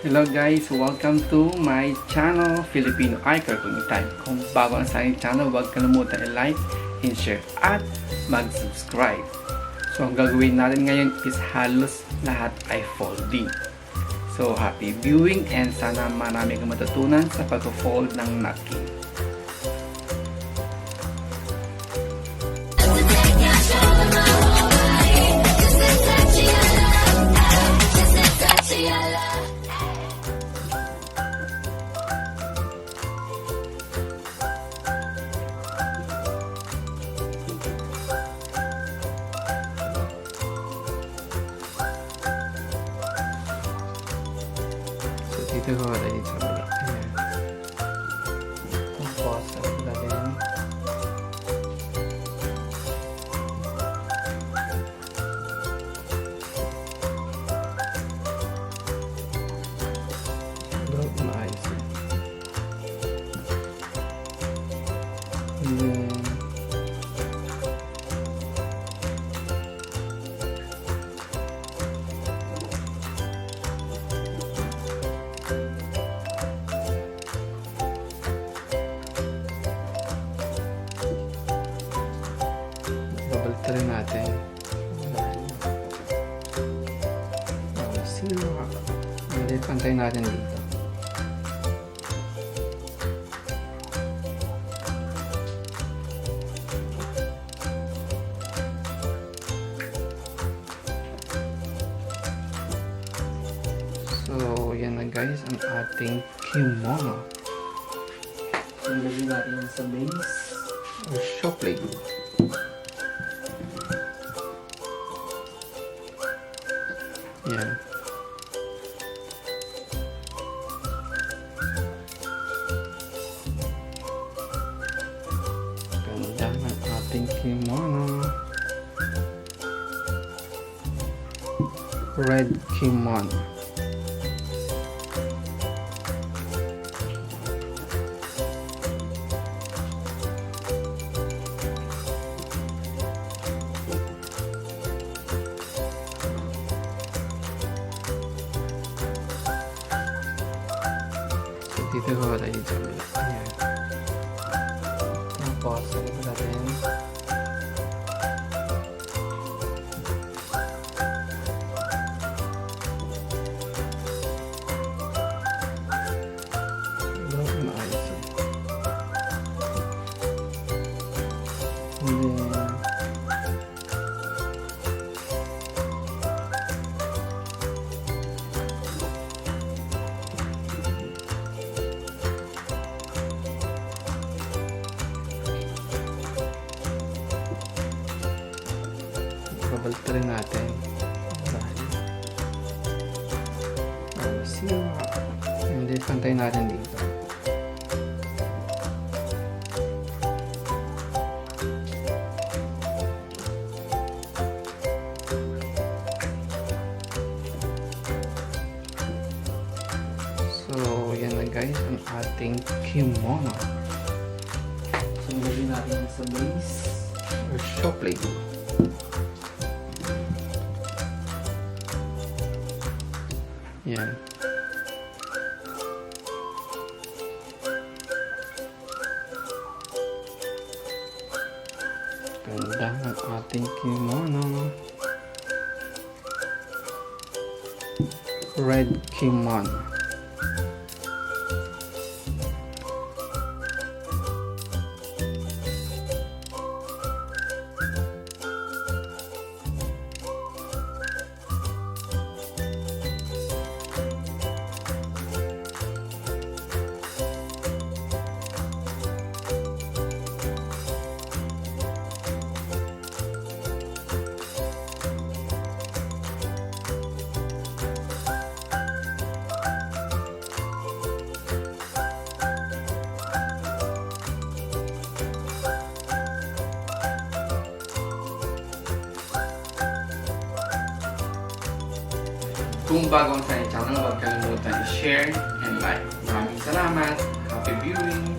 Hello guys, welcome to my channel, Filipino Icon Time. Kung bago ang sa aking channel, huwag kalimutan i-like, and share, at mag-subscribe. So ang gagawin natin ngayon is halos lahat ay folding. So happy viewing and sana marami kang matutunan sa pag-fold ng napkin. Dito ko tayo dito sa bala. Ayan. Tapos, lagyan. Log maayos yan. And then, babaltarin natin. Zero. Hindi, pantay natin dito. So, yan na guys ang ating kimono. So, lagyan natin yan sa base. Or show plate. Yan. Ganda ng ating kimono. Red kimono. Dito ko tayo dito. Ayan. Tapos, salit natin. Log maayos yan. And then, babaltarin natin. Zero. Hindi, pantay natin dito. So, yan na guys ang ating kimono. So, nilagyan natin sa base or show plate. Yan. Ganda ng ating kimono. Red kimono. Kung bago ang sa channel, huwag kalimutan i-share and like. Maraming salamat. Happy viewing!